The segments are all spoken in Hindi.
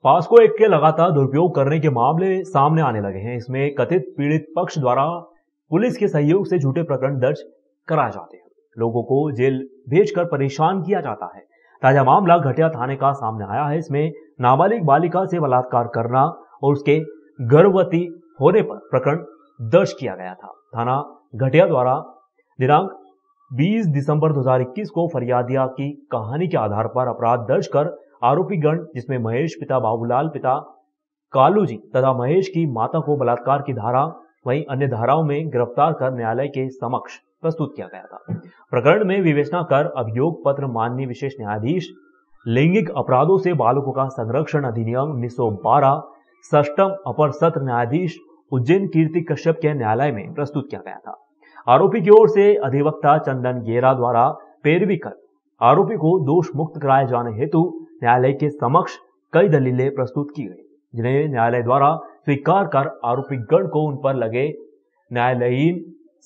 पास्को एक्ट के लगातार दुरुपयोग करने के मामले सामने आने लगे हैं। इसमें कथित पीड़ित पक्ष द्वारा पुलिस के सहयोग से झूठे प्रकरण दर्ज कराए जाते हैं, लोगों को जेल भेजकर परेशान किया जाता है। ताजा मामला घटिया थाने का सामने आया है। इसमें नाबालिग बालिका से बलात्कार करना और उसके गर्भवती होने पर प्रकरण दर्ज किया गया था। थाना घटिया द्वारा दिनांक 20 दिसंबर 2021 को फरियादिया की कहानी के आधार पर अपराध दर्ज कर आरोपी गण, जिसमें महेश पिता बाबूलाल, पिता कालू जी तथा महेश की माता को बलात्कार की धारा वहीं अन्य धाराओं में गिरफ्तार कर न्यायालय के समक्ष प्रस्तुत किया गया था। प्रकरण में विवेचना कर अभियोग पत्र माननीय विशेष न्यायाधीश लैंगिक अपराधों से बालकों का संरक्षण अधिनियम 1912 षष्टम अपर सत्र न्यायाधीश उज्जैन कीर्ति कश्यप के न्यायालय में प्रस्तुत किया गया था। आरोपी की ओर से अधिवक्ता चंदन गेरा द्वारा पैरवी कर आरोपी को दोष मुक्त कराए जाने हेतु न्यायालय के समक्ष कई दलीलें प्रस्तुत की गई, जिन्हें न्यायालय द्वारा स्वीकार कर आरोपी गण को उन पर लगे न्यायालयीन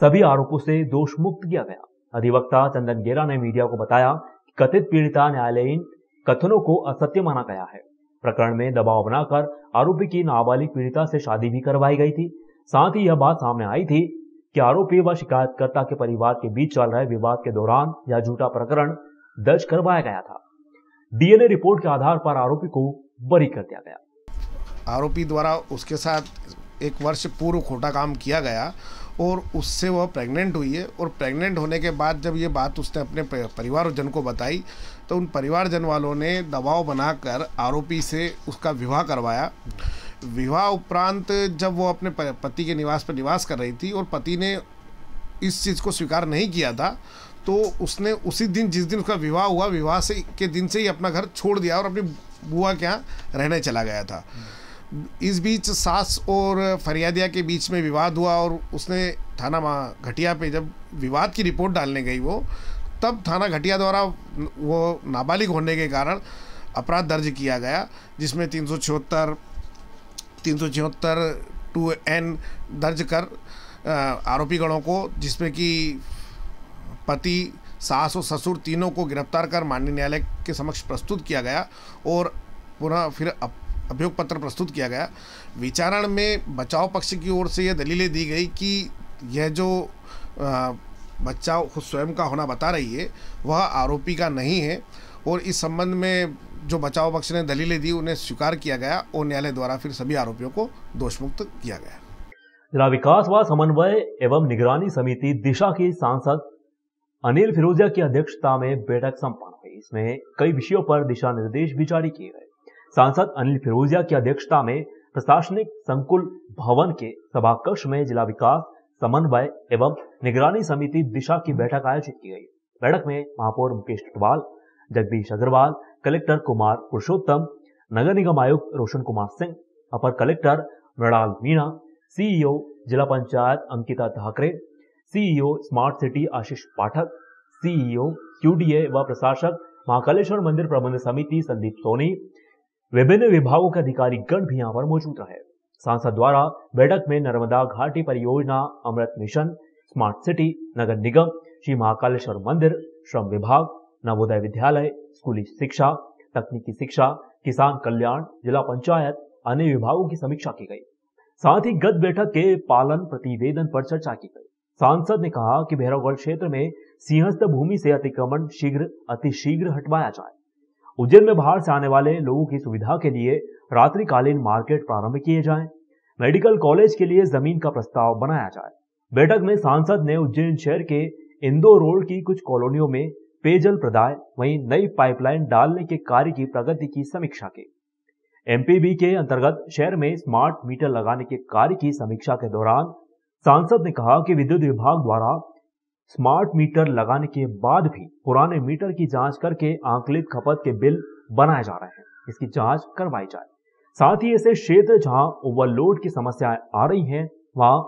सभी आरोपों से दोष मुक्त किया गया। अधिवक्ता चंदन गेरा ने मीडिया को बताया कि कथित पीड़िता न्यायालयीन कथनों को असत्य माना गया है। प्रकरण में दबाव बनाकर आरोपी की नाबालिग पीड़िता से शादी भी करवाई गई थी। साथ ही यह बात सामने आई थी कि आरोपी व शिकायतकर्ता के परिवार के बीच चल रहे विवाद के दौरान यह झूठा प्रकरण दर्ज करवाया गया था। डीएनए रिपोर्ट के आधार पर आरोपी को बरी कर दिया गया। आरोपी द्वारा उसके साथ 1 वर्ष पूर्व खोटा काम किया गया और उससे वह प्रेग्नेंट हुई है और प्रेग्नेंट होने के बाद जब ये बात उसने अपने परिवारजन को बताई तो उन परिवारजन वालों ने दबाव बनाकर आरोपी से उसका विवाह करवाया। विवाह उपरांत जब वो अपने पति के निवास पर निवास कर रही थी और पति ने इस चीज़ को स्वीकार नहीं किया था, तो उसने उसी दिन जिस दिन उसका विवाह हुआ, विवाह से के दिन से ही अपना घर छोड़ दिया और अपनी बुआ के यहाँ रहने चला गया था। इस बीच सास और फरियादिया के बीच में विवाद हुआ और उसने थाना घटिया पे जब विवाद की रिपोर्ट डालने गई वो, तब थाना घटिया द्वारा वो नाबालिग होने के कारण अपराध दर्ज किया गया, जिसमें 376 2N दर्ज कर आरोपी गणों को, जिसमें कि पति, सास और ससुर तीनों को गिरफ्तार कर माननीय न्यायालय के समक्ष प्रस्तुत किया गया और पुनः फिर अभियोग पत्र प्रस्तुत किया गया। विचारण में बचाव पक्ष की ओर से यह दलीलें दी गई कि यह जो बच्चा खुद स्वयं का होना बता रही है वह आरोपी का नहीं है और इस संबंध में जो बचाव पक्ष ने दलीलें दी उन्हें स्वीकार किया गया और न्यायालय द्वारा फिर सभी आरोपियों को दोषमुक्त किया गया। जिला विकास व समन्वय एवं निगरानी समिति दिशा की सांसद अनिल फिरोजिया की अध्यक्षता में बैठक संपन्न हुई। इसमें कई विषयों पर दिशा निर्देश भी जारी किए गए। सांसद अनिल फिरोजिया की अध्यक्षता में प्रशासनिक संकुल भवन के सभाकक्ष में जिला विकास समन्वय एवं निगरानी समिति दिशा की बैठक आयोजित की गई। बैठक में महापौर मुकेश टटवाल, जगदीश अग्रवाल, कलेक्टर कुमार पुरुषोत्तम, नगर निगम आयुक्त रोशन कुमार सिंह, अपर कलेक्टर मृणाल मीणा, सीईओ जिला panchayat Ankita Thackeray, CEO smart city Ashish Pathak, CEO QDA व प्रशासक महाकालेश्वर मंदिर प्रबंध समिति संदीप सोनी, विभिन्न विभागों के अधिकारी गण भी यहाँ पर मौजूद रहे। सांसद द्वारा बैठक में नर्मदा घाटी परियोजना, अमृत मिशन, स्मार्ट सिटी, नगर निगम, श्री महाकालेश्वर मंदिर, श्रम विभाग, नवोदय विद्यालय, स्कूली शिक्षा, तकनीकी शिक्षा, किसान कल्याण, जिला पंचायत, अन्य विभागों की समीक्षा की गई। साथ ही गत बैठक के पालन प्रतिवेदन पर चर्चा की गई। सांसद ने कहा कि भैरवगढ़ क्षेत्र में सिंहस्थ भूमि से अतिक्रमण अतिशीघ्र हटवाया जाए। उज्जैन में बाहर से आने वाले लोगों की सुविधा के लिए रात्रिकालीन मार्केट प्रारंभ किए जाएं। मेडिकल कॉलेज के लिए जमीन का प्रस्ताव बनाया जाए। बैठक में सांसद ने उज्जैन शहर के इंदौर रोड की कुछ कॉलोनियों में पेयजल प्रदाय, वहीं नई पाइपलाइन डालने के कार्य की प्रगति की समीक्षा की। एमपीबी के अंतर्गत शहर में स्मार्ट मीटर लगाने के कार्य की समीक्षा के दौरान सांसद ने कहा कि विद्युत विभाग द्वारा स्मार्ट मीटर लगाने के बाद भी पुराने मीटर की जांच करके आंकलित खपत के बिल बनाए जा रहे हैं, इसकी जांच करवाई जाए। साथ ही ऐसे क्षेत्र जहां ओवरलोड की समस्याएं आ रही हैं वहां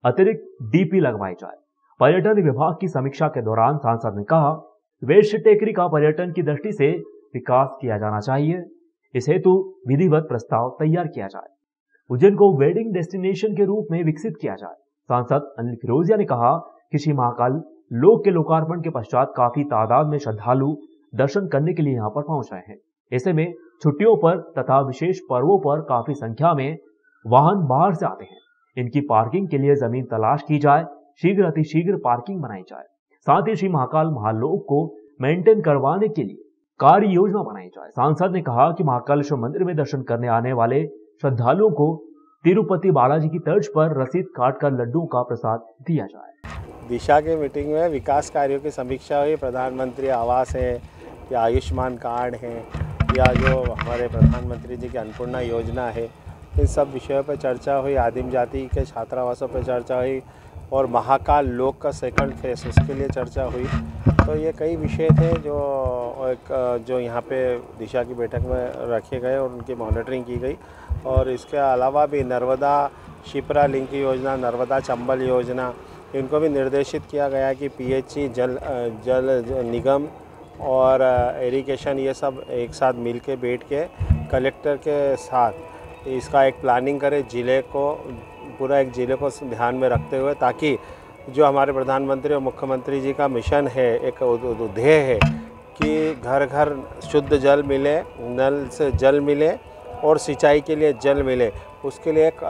अतिरिक्त डीपी लगवाई जाए। पर्यटन विभाग की समीक्षा के दौरान सांसद ने कहा वेस्ट टेकरी का पर्यटन की दृष्टि से विकास किया जाना चाहिए, इस हेतु विधिवत प्रस्ताव तैयार किया जाए। उज्जैन को वेडिंग डेस्टिनेशन के रूप में विकसित किया जाए। सांसद अनिल फिरोजिया ने कहा कि श्री महाकाल लोक के लोकार्पण के पश्चात काफी तादाद में श्रद्धालु दर्शन करने के लिए यहाँ पर पहुंच रहे हैं। ऐसे में छुट्टियों पर तथा विशेष पर्वों पर काफी संख्या में वाहन बाहर से आते हैं। इनकी पार्किंग के लिए जमीन तलाश की जाए, शीघ्र अतिशीघ्र पार्किंग बनाई जाए। साथ ही श्री महाकाल महालोक को मेंटेन करवाने के लिए कार्य योजना बनाई जाए। सांसद ने कहा कि महाकालेश्वर मंदिर में दर्शन करने आने वाले श्रद्धालुओं को तिरुपति बालाजी की तर्ज पर रसीद काटकर लड्डुओं का प्रसाद दिया जाए। दिशा के मीटिंग में विकास कार्यों की समीक्षा हुई। प्रधानमंत्री आवास है या आयुष्मान कार्ड है या जो हमारे प्रधानमंत्री जी की अन्नपूर्णा योजना है, इन सब विषयों पर चर्चा हुई। आदिम जाति के छात्रावासों पर चर्चा हुई और महाकाल लोक का सेकंड फेस उसके लिए चर्चा हुई। तो ये कई विषय थे जो यहाँ पे दिशा की बैठक में रखे गए और उनकी मॉनिटरिंग की गई। और इसके अलावा भी नर्मदा शिप्रा लिंक योजना, नर्मदा चंबल योजना, इनको भी निर्देशित किया गया कि पीएचई जल निगम और इरिगेशन ये सब एक साथ मिल के बैठ के कलेक्टर के साथ इसका एक प्लानिंग करे, जिले को पूरा एक जिले को ध्यान में रखते हुए, ताकि जो हमारे प्रधानमंत्री और मुख्यमंत्री जी का मिशन है, एक ध्येय है कि घर घर शुद्ध जल मिले, नल से जल मिले और सिंचाई के लिए जल मिले, उसके लिए एक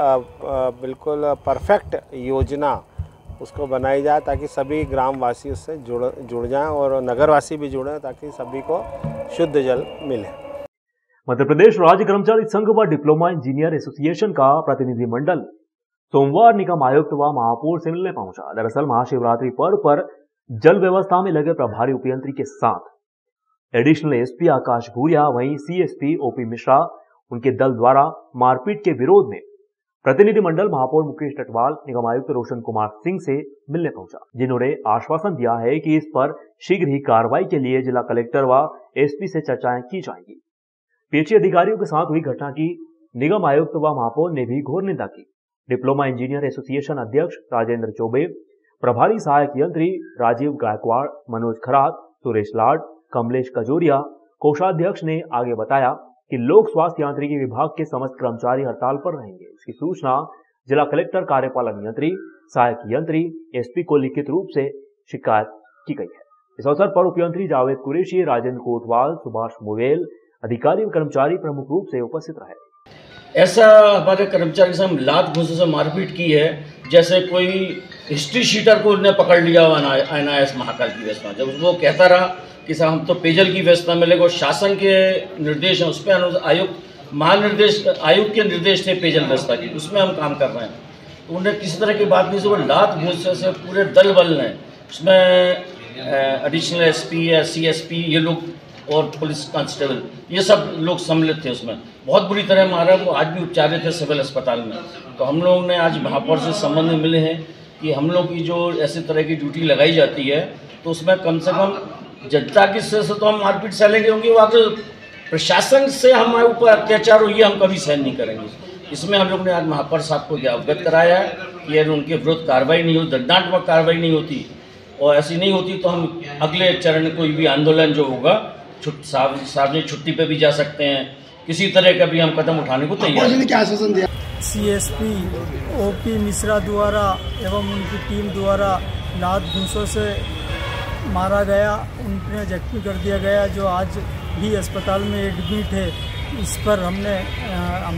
बिल्कुल परफेक्ट योजना उसको बनाई जाए ताकि सभी ग्रामवासी उससे जुड़ जाएं और नगरवासी भी जुड़ें ताकि सभी को शुद्ध जल मिले। मध्य प्रदेश राज्य कर्मचारी संघ व डिप्लोमा इंजीनियर एसोसिएशन का प्रतिनिधिमंडल सोमवार निगम आयुक्त व महापौर से मिलने पहुंचा। दरअसल महाशिवरात्रि पर्व पर जल व्यवस्था में लगे प्रभारी उपयंत्री के साथ एडिशनल एसपी आकाश भूरिया, वहीं सीएसपी ओपी मिश्रा उनके दल द्वारा मारपीट के विरोध में प्रतिनिधिमंडल महापौर मुकेश टटवाल, निगम आयुक्त रोशन कुमार सिंह से मिलने पहुंचा, जिन्होंने आश्वासन दिया है कि इस पर शीघ्र ही कार्रवाई के लिए जिला कलेक्टर व एसपी से चर्चाएं की जाएंगी। पीएचई अधिकारियों के साथ हुई घटना की निगम आयुक्त व महापौर ने भी घोर निंदा की। डिप्लोमा इंजीनियर एसोसिएशन अध्यक्ष राजेंद्र चौबे, प्रभारी सहायक यंत्री राजीव गायकवाड़, मनोज खरात, सुरेश लाड, कमलेश कजोरिया, कोषाध्यक्ष ने आगे बताया कि लोक स्वास्थ्य यांत्रिकी विभाग के समस्त कर्मचारी हड़ताल पर रहेंगे। इसकी सूचना जिला कलेक्टर, कार्यपालन यंत्री, सहायक यंत्री, एसपी को लिखित रूप से शिकायत की गई है। इस अवसर पर उपयंत्री जावेद कुरैशी, राजेंद्र कोतवाल, सुभाष मुवेल, अधिकारी व कर्मचारी प्रमुख रूप से उपस्थित रहे। ऐसा हमारे कर्मचारी के साथ लात घूंसे से मारपीट की है जैसे कोई हिस्ट्री शीटर को उन्हें पकड़ लिया एनआईएस महाकाल की व्यवस्था। जब वो कहता रहा कि साहब हम तो पेयजल की व्यवस्था में लगे, शासन के निर्देश हैं, उस पर आयुक्त महानिर्देश आयुक्त के निर्देश थे पेयजल व्यवस्था की, उसमें हम काम कर रहे हैं। तो उन्हें किसी तरह की बात नहीं, से वो लात घूंसे से पूरे दल बल ने, उसमें एडिशनल एसपी या सीएसपी ये लोग और पुलिस कांस्टेबल ये सब लोग सम्मिलित थे। उसमें बहुत बुरी तरह मारा। वो आज भी उपचारित थे सिविल अस्पताल में। तो हम लोगों ने आज महापौर से संबंध मिले हैं कि हम लोग की जो ऐसे तरह की ड्यूटी लगाई जाती है तो उसमें कम से कम जनता की से तो हम मारपीट सहलेंगे, क्योंकि वो अगर प्रशासन से हमारे ऊपर अत्याचार हो ये हम कभी सहन नहीं करेंगे। इसमें हम लोग ने आज महापौर साहब को अवगत कराया है कि यदि उनके विरुद्ध कार्रवाई नहीं होती, दंडात्मक कार्रवाई नहीं होती और ऐसी नहीं होती तो हम अगले चरण कोई भी आंदोलन जो होगा सार्वजनिक छुट्टी पे भी जा सकते हैं, किसी तरह का भी हम कदम उठाने को तैयार हैं। क्या आश्वासन दिया? सीएसपी ओपी मिश्रा द्वारा एवं उनकी टीम द्वारा लात घूंसों से मारा गया, उन्हें जख्मी कर दिया गया, जो आज भी अस्पताल में एडमिट है। इस पर हमने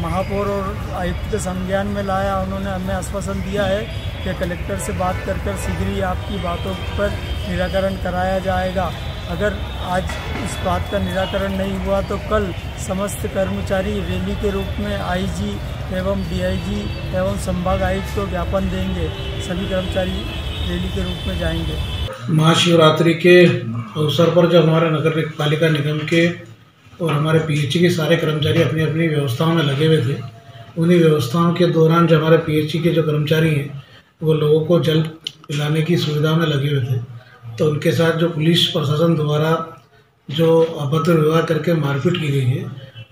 महापौर और आयुक्त के संज्ञान में लाया। उन्होंने हमें आश्वासन दिया है कि कलेक्टर से बात कर शीघ्र ही आपकी बातों पर निराकरण कराया जाएगा। अगर आज इस बात का निराकरण नहीं हुआ तो कल समस्त कर्मचारी रैली के रूप में आईजी एवं डीआईजी एवं संभाग आयुक्त को ज्ञापन देंगे। सभी कर्मचारी रैली के रूप में जाएंगे। महाशिवरात्रि के अवसर पर जब हमारे नगर पालिका निगम के और हमारे पीएचई के सारे कर्मचारी अपनी अपनी व्यवस्थाओं में लगे हुए थे, उन्हीं व्यवस्थाओं के दौरान जो हमारे पीएचई के जो कर्मचारी हैं वो लोगों को जल पिलाने की सुविधा में लगे हुए थे, तो उनके साथ जो पुलिस प्रशासन द्वारा जो अभद्र व्यवहार करके मारपीट की गई है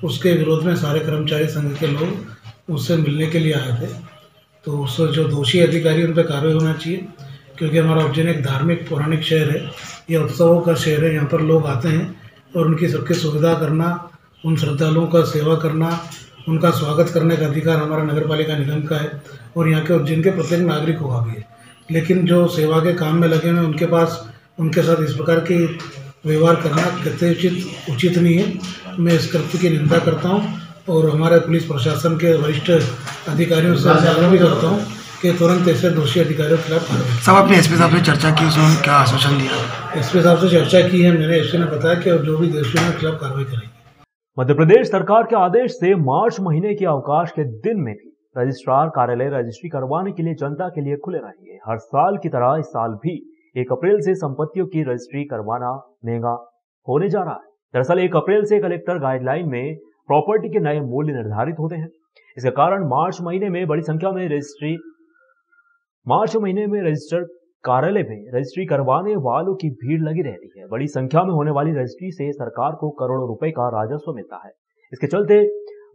उसके विरोध में सारे कर्मचारी संघ के लोग उससे मिलने के लिए आए थे। तो उस जो दोषी अधिकारी उन पर कार्रवाई होना चाहिए, क्योंकि हमारा उज्जैन एक धार्मिक पौराणिक शहर है, यह उत्सवों का शहर है। यहाँ पर लोग आते हैं और उनकी सबकी सुविधा करना, उन श्रद्धालुओं का सेवा करना, उनका स्वागत करने का अधिकार हमारा नगर पालिका निगम का है और यहाँ के उज्जैन के प्रत्येक नागरिकों का भी है। लेकिन जो सेवा के काम में लगे हुए उनके पास उनके साथ इस प्रकार की व्यवहार करना कतई उचित नहीं है। मैं इस कृत्य की निंदा करता हूं और हमारे पुलिस प्रशासन के वरिष्ठ अधिकारियों से आग्रह भी करता हूं कि तुरंत ऐसे दोषी अधिकारियों के खिलाफ कार्रवाई। सब अपने एसपी साहब से चर्चा की, उसमें क्या आश्वासन दिया? एसपी साहब से चर्चा की है, मैंने एसपी ने बताया कि जो भी दोषी हैं खिलाफ कार्रवाई करेंगे। मध्य प्रदेश सरकार के आदेश से मार्च महीने के अवकाश के दिन में भी रजिस्ट्रार कार्यालय रजिस्ट्री करवाने के लिए जनता के लिए खुले रहेंगे। हर साल की तरह इस साल भी 1 अप्रैल से संपत्तियों की रजिस्ट्री करवाना महंगा होने जा रहा है। दरअसल 1 अप्रैल से कलेक्टर गाइडलाइन में प्रॉपर्टी के नए मूल्य निर्धारित होते हैं। इसके कारण मार्च महीने में रजिस्टर कार्यालय में रजिस्ट्री करवाने वालों की भीड़ लगी रहती है। बड़ी संख्या में होने वाली रजिस्ट्री से सरकार को करोड़ों रुपए का राजस्व मिलता है। इसके चलते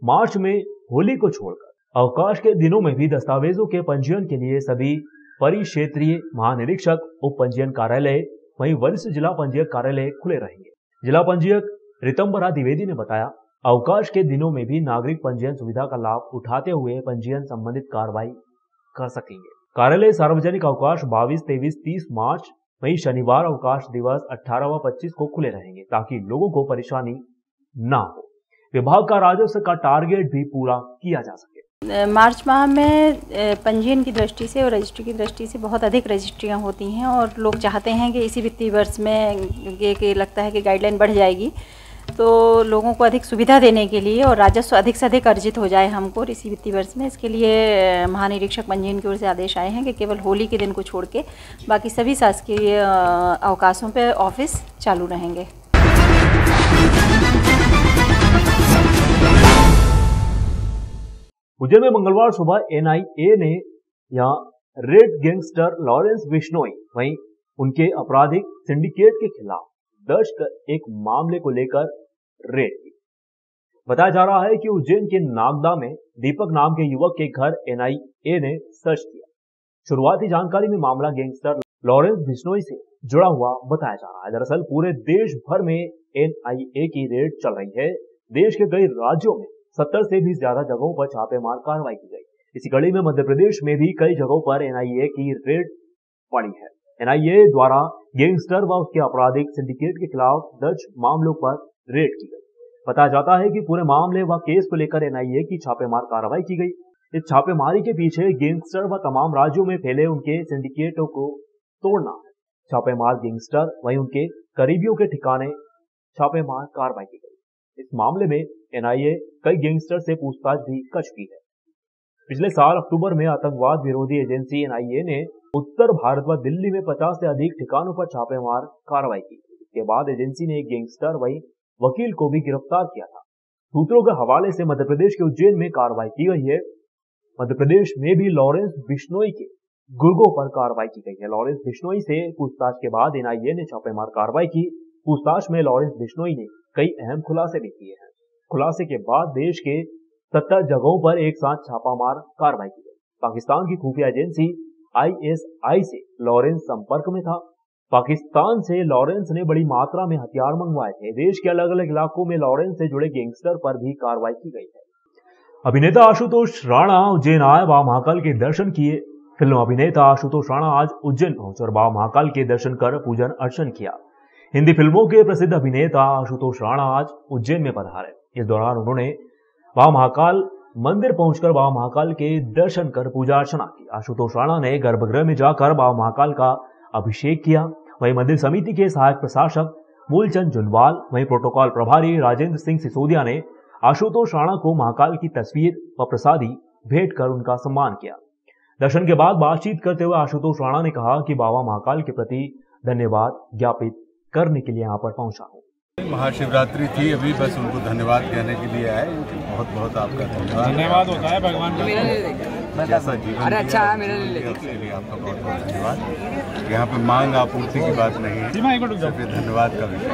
मार्च में होली को छोड़कर अवकाश के दिनों में भी दस्तावेजों के पंजीयन के लिए सभी परिक्षेत्रीय महानिरीक्षक, उप पंजीयन कार्यालय, वहीं वरिष्ठ जिला पंजीयक कार्यालय खुले रहेंगे। जिला पंजीयक रितंबरा द्विवेदी ने बताया, अवकाश के दिनों में भी नागरिक पंजीयन सुविधा का लाभ उठाते हुए पंजीयन संबंधित कार्रवाई कर सकेंगे। कार्यालय सार्वजनिक अवकाश 22, 23, 30 मार्च, वहीं शनिवार अवकाश दिवस 18 व 25 को खुले रहेंगे ताकि लोगों को परेशानी न हो। विभाग का राजस्व का टारगेट भी पूरा किया जा सके। मार्च माह में पंजीयन की दृष्टि से और रजिस्ट्री की दृष्टि से बहुत अधिक रजिस्ट्रियाँ होती हैं और लोग चाहते हैं कि इसी वित्तीय वर्ष में ये लगता है कि गाइडलाइन बढ़ जाएगी, तो लोगों को अधिक सुविधा देने के लिए और राजस्व अधिक से अधिक अर्जित हो जाए हमको इसी वित्तीय वर्ष में, इसके लिए महानिरीक्षक पंजीयन की ओर से आदेश आए हैं कि केवल होली के दिन को छोड़ के बाकी सभी शासकीय अवकाशों पर ऑफिस चालू रहेंगे। उज्जैन में मंगलवार सुबह एनआईए ने यहां रेड गैंगस्टर लॉरेंस बिश्नोई वहीं उनके आपराधिक सिंडिकेट के खिलाफ दर्ज एक मामले को लेकर रेड की। बताया जा रहा है कि उज्जैन के नागदा में दीपक नाम के युवक के घर एनआईए ने सर्च किया। शुरुआती जानकारी में मामला गैंगस्टर लॉरेंस बिश्नोई से जुड़ा हुआ बताया जा रहा है। दरअसल पूरे देश भर में एनआईए की रेड चल रही है। देश के कई राज्यों में 70 से भी ज्यादा जगहों पर छापेमार कार्रवाई की गई। इसी कड़ी में मध्य प्रदेश में भी कई जगहों पर एनआईए की रेड पड़ी है। एनआईए द्वारा गैंगस्टर व उसके आपराधिक सिंडिकेट के खिलाफ दर्ज मामलों पर रेड की गई। बताया जाता है कि पूरे मामले व केस को लेकर एनआईए की छापेमार कार्रवाई की गई। इस छापेमारी के पीछे गैंगस्टर व तमाम राज्यों में फैले उनके सिंडिकेटों को तोड़ना है। छापेमार गैंगस्टर वहीं उनके करीबियों के ठिकाने छापेमार कार्रवाई की गई। इस मामले में एनआईए कई गैंगस्टर से पूछताछ भी कर चुकी है। पिछले साल अक्टूबर में आतंकवाद विरोधी एजेंसी एनआईए ने उत्तर भारत व दिल्ली में 50 से अधिक ठिकानों पर छापेमार कार्रवाई की। इसके बाद एजेंसी ने एक गैंगस्टर वहीं वकील को भी गिरफ्तार किया था। सूत्रों के हवाले से मध्य प्रदेश के उज्जैन में कार्रवाई की गई है। मध्य प्रदेश में भी लॉरेंस बिश्नोई के गुर्गों पर कार्रवाई की गई है। लॉरेंस बिश्नोई से पूछताछ के बाद एनआईए ने छापेमार कार्रवाई की। पूछताछ में लॉरेंस बिश्नोई ने कई अहम खुलासे भी किए हैं। खुलासे के बाद देश के 70 जगहों पर एक साथ छापामार कार्रवाई की गई। पाकिस्तान की खुफिया एजेंसी आईएसआई से लॉरेंस संपर्क में था। पाकिस्तान से लॉरेंस ने बड़ी मात्रा में हथियार मंगवाए थे। देश के अलग अलग इलाकों में लॉरेंस से जुड़े गैंगस्टर पर भी कार्रवाई की गई है। अभिनेता आशुतोष राणा उज्जैन आए, बाबा महाकाल के दर्शन किए। फिल्म अभिनेता आशुतोष राणा आज उज्जैन पहुंचे और बाबा महाकाल के दर्शन कर पूजन अर्चन किया। हिंदी फिल्मों के प्रसिद्ध अभिनेता आशुतोष राणा आज उज्जैन में पधारे। इस दौरान उन्होंने बाबा महाकाल मंदिर पहुंचकर बाबा महाकाल के दर्शन कर पूजा अर्चना की। आशुतोष राणा ने गर्भगृह में जाकर बाबा महाकाल का अभिषेक किया। वहीं मंदिर समिति के सहायक प्रशासक मूलचंद जुनवाल, वहीं प्रोटोकॉल प्रभारी राजेंद्र सिंह सिसोदिया ने आशुतोष राणा को महाकाल की तस्वीर व प्रसादी भेंट कर उनका सम्मान किया। दर्शन के बाद बातचीत करते हुए आशुतोष राणा ने कहा कि बाबा महाकाल के प्रति धन्यवाद ज्ञापित करने के लिए यहाँ पर पहुंचा हूँ। महाशिवरात्रि थी, अभी बस उनको धन्यवाद कहने के लिए आए। बहुत बहुत आपका धन्यवाद होता है भगवान का, जैसा जीवन अरे अच्छा है मेरे लिए, उसके लिए आपका बहुत बहुत धन्यवाद। यहाँ पे मांग आपूर्ति की बात नहीं है, सिर्फ धन्यवाद का विषय।